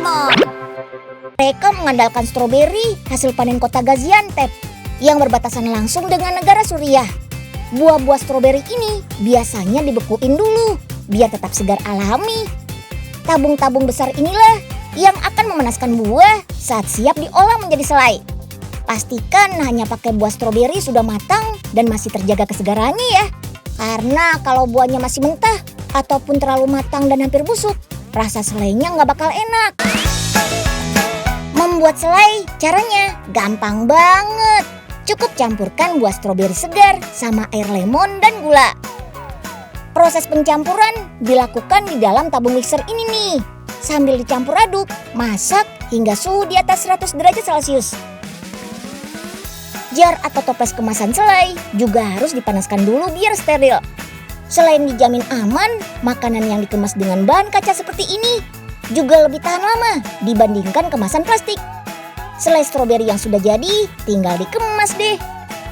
Kemon. Mereka mengandalkan stroberi hasil panen kota Gaziantep yang berbatasan langsung dengan negara Suriah. Buah-buah stroberi ini biasanya dibekuin dulu biar tetap segar alami. Tabung-tabung besar inilah yang akan memanaskan buah saat siap diolah menjadi selai. Pastikan hanya pakai buah stroberi sudah matang dan masih terjaga kesegarannya ya. Karena kalau buahnya masih mentah ataupun terlalu matang dan hampir busuk, rasa selainya nggak bakal enak. Membuat selai caranya gampang banget. Cukup campurkan buah stroberi segar sama air lemon dan gula. Proses pencampuran dilakukan di dalam tabung mixer ini nih. Sambil dicampur aduk, masak hingga suhu di atas 100 derajat Celcius. Jar atau toples kemasan selai juga harus dipanaskan dulu biar steril. Selain dijamin aman, makanan yang dikemas dengan bahan kaca seperti ini juga lebih tahan lama dibandingkan kemasan plastik. Selai stroberi yang sudah jadi tinggal dikemas deh.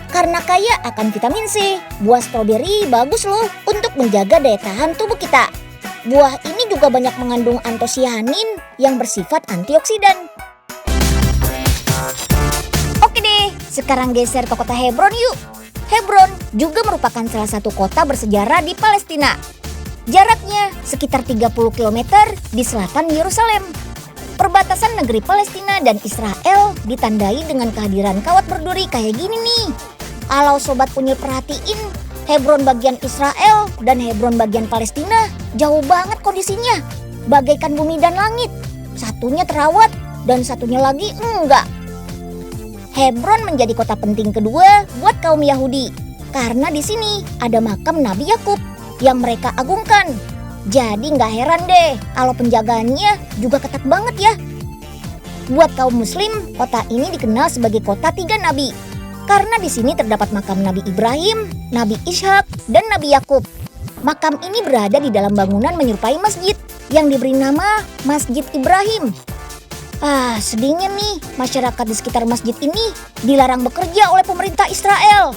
Karena kaya akan vitamin C, buah stroberi bagus loh untuk menjaga daya tahan tubuh kita. Buah ini juga banyak mengandung antosianin yang bersifat antioksidan. Oke deh, sekarang geser ke kota Hebron yuk. Hebron juga merupakan salah satu kota bersejarah di Palestina. Jaraknya sekitar 30 km di selatan Yerusalem. Perbatasan negeri Palestina dan Israel ditandai dengan kehadiran kawat berduri kayak gini nih. Kalau sobat Unyil perhatiin, Hebron bagian Israel dan Hebron bagian Palestina jauh banget kondisinya. Bagaikan bumi dan langit. Satunya terawat dan satunya lagi enggak. Hebron menjadi kota penting kedua buat kaum Yahudi karena di sini ada makam Nabi Yakub yang mereka agungkan. Jadi nggak heran deh kalau penjagaannya juga ketat banget ya. Buat kaum Muslim, kota ini dikenal sebagai kota tiga nabi karena di sini terdapat makam Nabi Ibrahim, Nabi Ishak, dan Nabi Yakub. Makam ini berada di dalam bangunan menyerupai masjid yang diberi nama Masjid Ibrahim. Sedihnya nih, masyarakat di sekitar masjid ini dilarang bekerja oleh pemerintah Israel.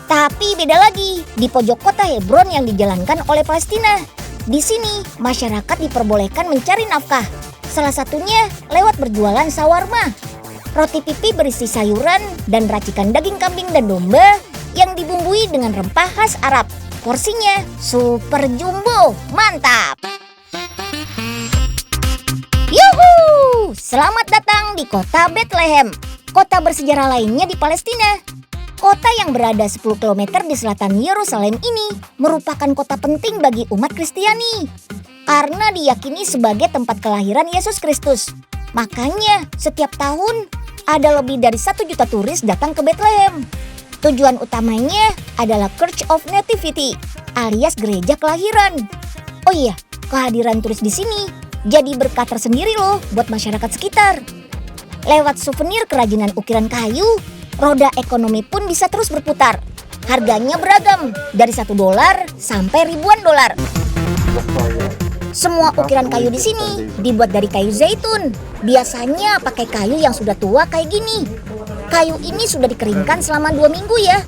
Tapi beda lagi di pojok kota Hebron yang dijalankan oleh Palestina. Di sini masyarakat diperbolehkan mencari nafkah. Salah satunya lewat berjualan sawarma. Roti pipi berisi sayuran dan racikan daging kambing dan domba yang dibumbui dengan rempah khas Arab. Porsinya super jumbo, mantap! Yuhu! Selamat datang di kota Bethlehem, kota bersejarah lainnya di Palestina. Kota yang berada 10 km di selatan Yerusalem ini merupakan kota penting bagi umat Kristiani karena diyakini sebagai tempat kelahiran Yesus Kristus. Makanya setiap tahun ada lebih dari 1 juta turis datang ke Bethlehem. Tujuan utamanya adalah Church of Nativity alias gereja kelahiran. Oh iya, kehadiran turis di sini jadi berkah tersendiri loh buat masyarakat sekitar. Lewat souvenir kerajinan ukiran kayu, roda ekonomi pun bisa terus berputar. Harganya beragam, dari $1 sampai ribuan dolar. Semua ukiran kayu di sini dibuat dari kayu zaitun. Biasanya pakai kayu yang sudah tua kayak gini. Kayu ini sudah dikeringkan selama 2 minggu ya.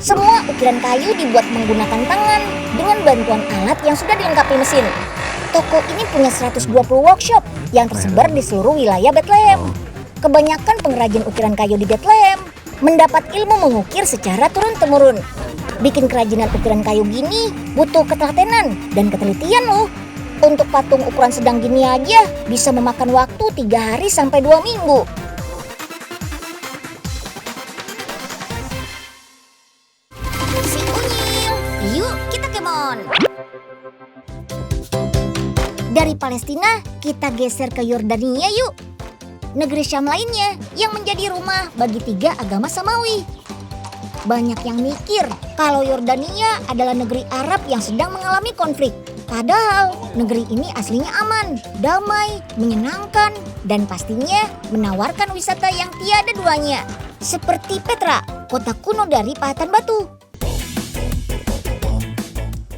Semua ukiran kayu dibuat menggunakan tangan dengan bantuan alat yang sudah dilengkapi mesin. Toko ini punya 120 workshop yang tersebar di seluruh wilayah Bethlehem. Kebanyakan pengrajin ukiran kayu di Bethlehem mendapat ilmu mengukir secara turun-temurun. Bikin kerajinan ukiran kayu gini butuh ketelatenan dan ketelitian loh. Untuk patung ukuran sedang gini aja bisa memakan waktu 3 hari sampai 2 minggu. Si Unyil, yuk kita kemon! Dari Palestina, kita geser ke Yordania yuk. Negeri Syam lainnya yang menjadi rumah bagi 3 agama Samawi. Banyak yang mikir kalau Yordania adalah negeri Arab yang sedang mengalami konflik. Padahal negeri ini aslinya aman, damai, menyenangkan, dan pastinya menawarkan wisata yang tiada duanya. Seperti Petra, kota kuno dari pahatan batu.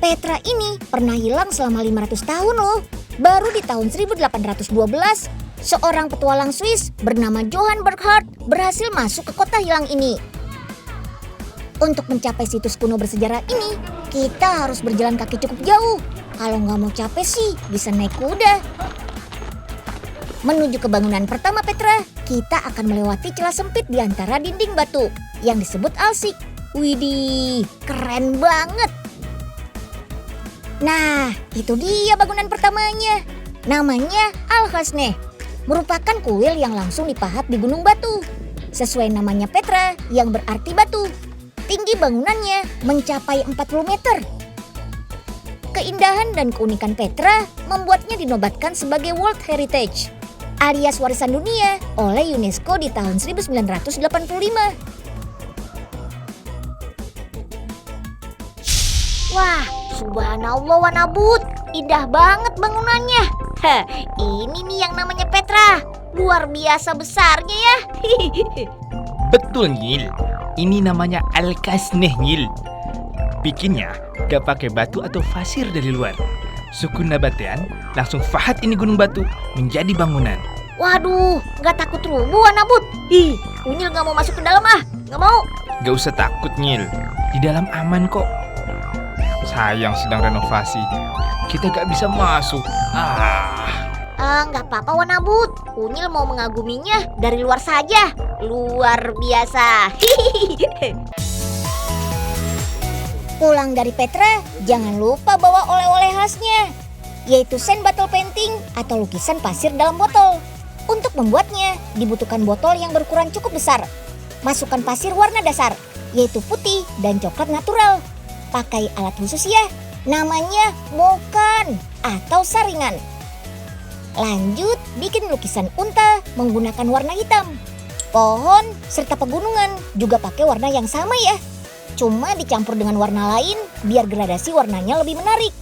Petra ini pernah hilang selama 500 tahun loh. Baru di tahun 1812, seorang petualang Swiss bernama Johann Burckhardt berhasil masuk ke kota hilang ini. Untuk mencapai situs kuno bersejarah ini, kita harus berjalan kaki cukup jauh. Kalau nggak mau capek sih, bisa naik kuda. Menuju ke bangunan pertama Petra, kita akan melewati celah sempit di antara dinding batu yang disebut alsik. Widih, keren banget. Nah, itu dia bangunan pertamanya. Namanya Al-Hasneh. Merupakan kuil yang langsung dipahat di gunung batu. Sesuai namanya Petra yang berarti batu. Tinggi bangunannya mencapai 40 meter. Keindahan dan keunikan Petra membuatnya dinobatkan sebagai World Heritage alias warisan dunia oleh UNESCO di tahun 1985. Wah, subhanallah Wanabut, indah banget bangunannya. Ini nih yang namanya Petra, luar biasa besarnya ya. Betul Nyil, ini namanya Al-Hasneh Nyil. Bikinnya gak pakai batu atau pasir dari luar. Suku Nabatean langsung fahat ini gunung batu menjadi bangunan. Waduh, gak takut rubuh Wanabut? Unyil gak mau masuk ke dalam gak mau. Gak usah takut Nyil, di dalam aman kok. Sayang sedang renovasi, kita gak bisa masuk. Gak apa-apa Wanabut, Unyil mau mengaguminya dari luar saja. Luar biasa. Pulang dari Petra, jangan lupa bawa oleh-oleh khasnya, yaitu sand bottle painting atau lukisan pasir dalam botol. Untuk membuatnya, dibutuhkan botol yang berukuran cukup besar. Masukkan pasir warna dasar, yaitu putih dan coklat natural. Pakai alat khusus ya, namanya mokan atau saringan. Lanjut, bikin lukisan unta menggunakan warna hitam. Pohon serta pegunungan juga pakai warna yang sama ya. Cuma dicampur dengan warna lain biar gradasi warnanya lebih menarik.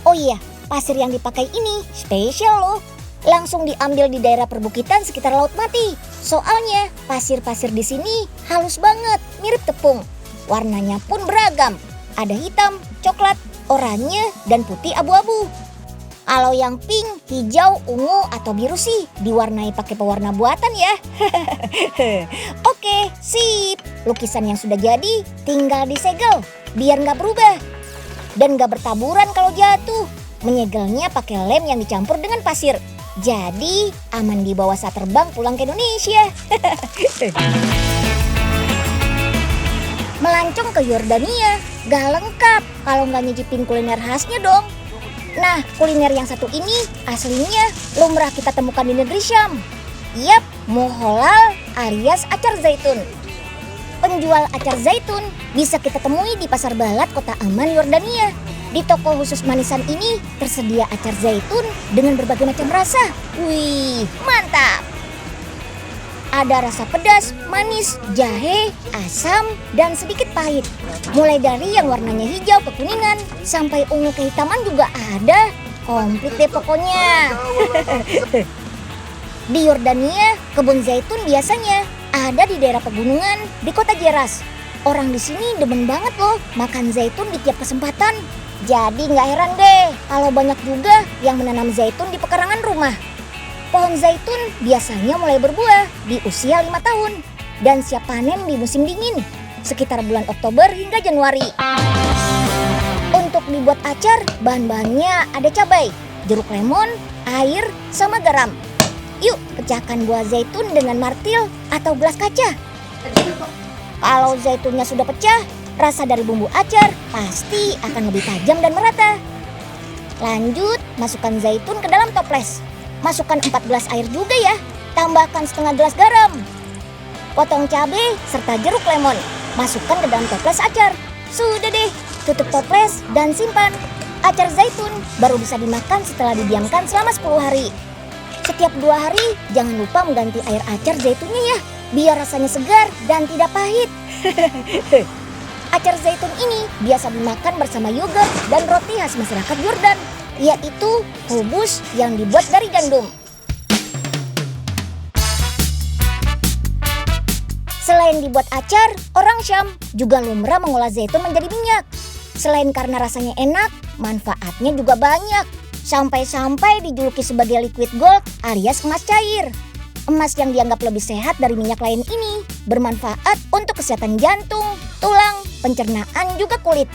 Oh iya, pasir yang dipakai ini spesial loh. Langsung diambil di daerah perbukitan sekitar Laut Mati. Soalnya pasir-pasir di sini halus banget, mirip tepung. Warnanya pun beragam. Ada hitam, coklat, oranye, dan putih abu-abu. Kalau yang pink, hijau, ungu, atau biru sih diwarnai pakai pewarna buatan ya. Oke, sip. Lukisan yang sudah jadi tinggal disegel biar nggak berubah. Dan nggak bertaburan kalau jatuh. Menyegelnya pakai lem yang dicampur dengan pasir. Jadi aman dibawa saat terbang pulang ke Indonesia. Melancong ke Yordania gak lengkap kalau nggak nyicipin kuliner khasnya dong. Nah, kuliner yang satu ini aslinya lumrah kita temukan di negeri Syam. Yap, muholal alias acar zaitun. Penjual acar zaitun bisa kita temui di Pasar Balat Kota Amman, Yordania. Di toko khusus manisan ini tersedia acar zaitun dengan berbagai macam rasa. Wih, mantap! Ada rasa pedas, manis, jahe, asam, dan sedikit pahit. Mulai dari yang warnanya hijau kekuningan sampai ungu kehitaman juga ada. Komplit deh pokoknya. Di Yordania, kebun zaitun biasanya ada di daerah pegunungan di kota Jeras. Orang di sini demen banget loh makan zaitun di tiap kesempatan. Jadi nggak heran deh kalau banyak juga yang menanam zaitun di pekarangan rumah. Pohon zaitun biasanya mulai berbuah di usia 5 tahun dan siap panen di musim dingin, sekitar bulan Oktober hingga Januari. Untuk dibuat acar, bahan-bahannya ada cabai, jeruk lemon, air, sama garam. Yuk, pecahkan buah zaitun dengan martil atau gelas kaca. Kalau zaitunnya sudah pecah, rasa dari bumbu acar pasti akan lebih tajam dan merata. Lanjut, masukkan zaitun ke dalam toples. Masukkan 4 gelas air juga ya. Tambahkan setengah gelas garam. Potong cabai serta jeruk lemon. Masukkan ke dalam toples acar. Sudah deh, tutup toples dan simpan. Acar zaitun baru bisa dimakan setelah didiamkan selama 10 hari. Setiap 2 hari jangan lupa mengganti air acar zaitunnya ya, biar rasanya segar dan tidak pahit. Acar zaitun ini biasa dimakan bersama yogurt dan roti khas masyarakat Yordan, yaitu hubus yang dibuat dari gandum. Selain dibuat acar, orang Syam juga lumrah mengolah zaitun menjadi minyak. Selain karena rasanya enak, manfaatnya juga banyak. Sampai-sampai dijuluki sebagai liquid gold alias emas cair. Emas yang dianggap lebih sehat dari minyak lain ini bermanfaat untuk kesehatan jantung, tulang, pencernaan, juga kulit.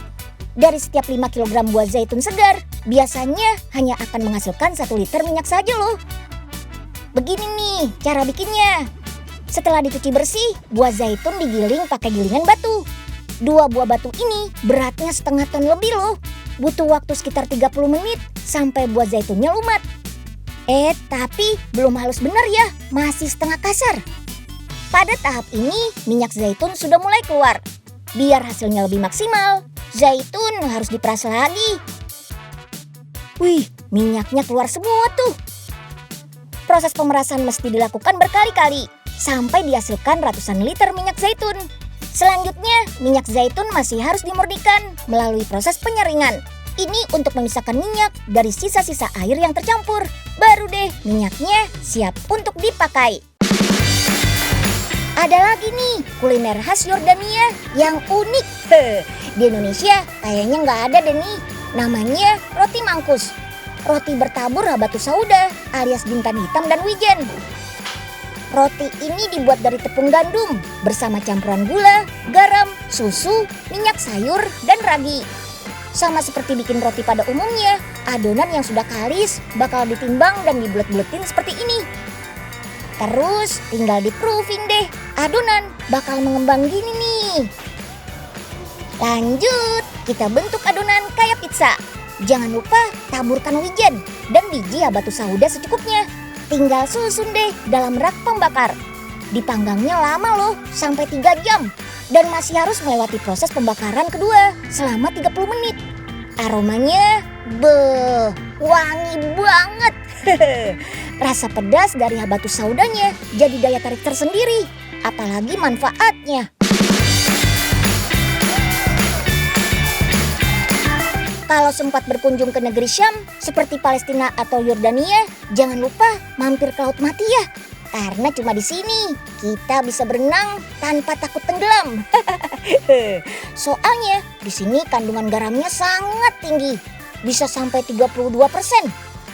Dari setiap 5 kg buah zaitun segar, biasanya hanya akan menghasilkan 1 liter minyak saja loh. Begini nih cara bikinnya. Setelah dicuci bersih, buah zaitun digiling pakai gilingan batu. 2 buah batu ini beratnya setengah ton lebih loh. Butuh waktu sekitar 30 menit sampai buah zaitunnya lumat. Tapi belum halus benar ya, masih setengah kasar. Pada tahap ini, minyak zaitun sudah mulai keluar. Biar hasilnya lebih maksimal, zaitun harus diperas lagi. Wih, minyaknya keluar semua tuh. Proses pemerasan mesti dilakukan berkali-kali sampai dihasilkan ratusan liter minyak zaitun. Selanjutnya, minyak zaitun masih harus dimurnikan melalui proses penyaringan. Ini untuk memisahkan minyak dari sisa-sisa air yang tercampur. Baru deh minyaknya siap untuk dipakai. Ada lagi nih kuliner khas Yordania yang unik. Di Indonesia kayaknya nggak ada deh nih. Namanya roti mangkus. Roti bertabur habatu sauda alias jintan hitam dan wijen. Roti ini dibuat dari tepung gandum bersama campuran gula, garam, susu, minyak sayur, dan ragi. Sama seperti bikin roti pada umumnya, adonan yang sudah kalis bakal ditimbang dan dibulet-buletin seperti ini. Terus tinggal di-proofing deh, adonan bakal mengembang gini nih. Lanjut, kita bentuk adonan kayak pizza. Jangan lupa taburkan wijen dan biji habatu sauda secukupnya. Tinggal susun deh dalam rak pembakar. Dipanggangnya lama loh, sampai 3 jam. Dan masih harus melewati proses pembakaran kedua selama 30 menit. Aromanya, wangi banget. Rasa pedas dari habatu saudanya jadi daya tarik tersendiri. Apalagi manfaatnya. Kalau sempat berkunjung ke negeri Syam seperti Palestina atau Yordania, jangan lupa mampir ke Laut Mati ya. Karena cuma di sini kita bisa berenang tanpa takut tenggelam. Soalnya di sini kandungan garamnya sangat tinggi, bisa sampai 32%.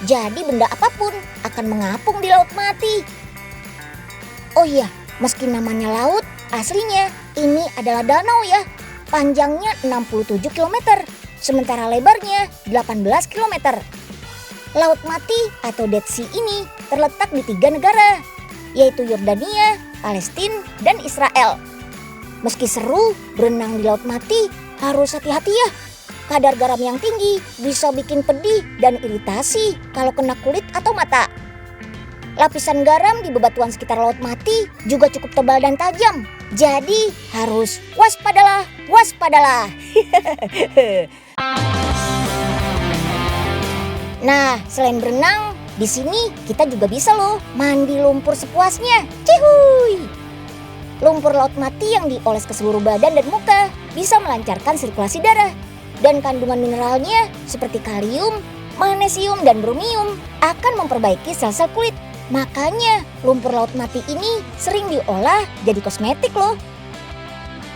Jadi benda apapun akan mengapung di Laut Mati. Oh iya, meski namanya laut, aslinya ini adalah danau ya. Panjangnya 67 km. Sementara lebarnya 18 km. Laut Mati atau Dead Sea ini terletak di 3 negara, yaitu Yordania, Palestina, dan Israel. Meski seru, berenang di Laut Mati harus hati-hati ya. Kadar garam yang tinggi bisa bikin pedih dan iritasi kalau kena kulit atau mata. Lapisan garam di bebatuan sekitar Laut Mati juga cukup tebal dan tajam. Jadi harus waspadalah, waspadalah. Nah, selain berenang, di sini kita juga bisa loh mandi lumpur sepuasnya. Cihuy! Lumpur Laut Mati yang dioles ke seluruh badan dan muka bisa melancarkan sirkulasi darah. Dan kandungan mineralnya seperti kalium, magnesium, dan bromium akan memperbaiki sel-sel kulit. Makanya lumpur Laut Mati ini sering diolah jadi kosmetik loh.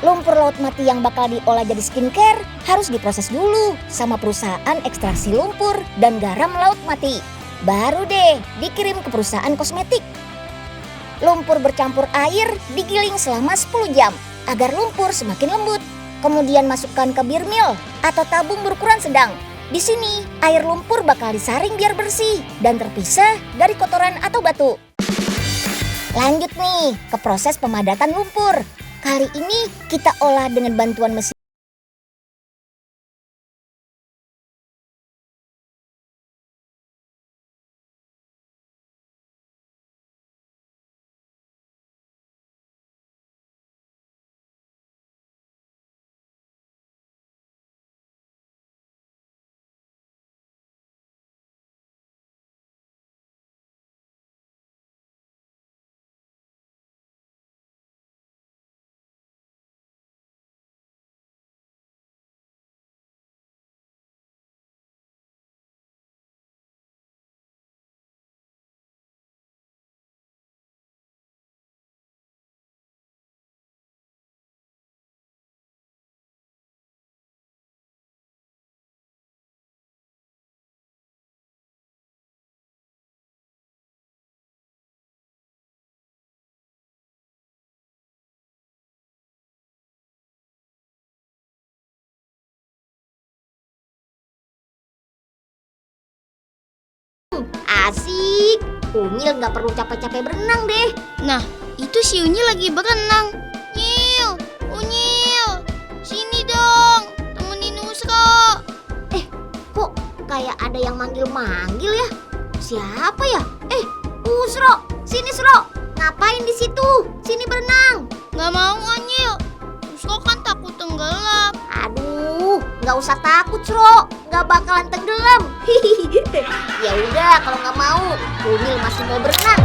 Lumpur Laut Mati yang bakal diolah jadi skincare harus diproses dulu sama perusahaan ekstraksi lumpur dan garam Laut Mati. Baru deh dikirim ke perusahaan kosmetik. Lumpur bercampur air digiling selama 10 jam agar lumpur semakin lembut. Kemudian masukkan ke beer mill atau tabung berukuran sedang. Di sini air lumpur bakal disaring biar bersih dan terpisah dari kotoran atau batu. Lanjut nih ke proses pemadatan lumpur. Kali ini kita olah dengan bantuan mesin. Asik. Unyil nggak perlu capek-capek berenang deh. Nah, itu si Unyil lagi berenang. Nyil, Unyil, sini dong, temenin Usro. Kok kayak ada yang manggil-manggil ya? Siapa ya? Usro, sini Sro. Ngapain di situ? Sini berenang. Gak mau Unyil, Usro kan takut tenggelam. Aduh, nggak usah takut Sro. Nggak bakalan tenggelam. Ya udah, kalau nggak mau, Unyil masih mau berenang.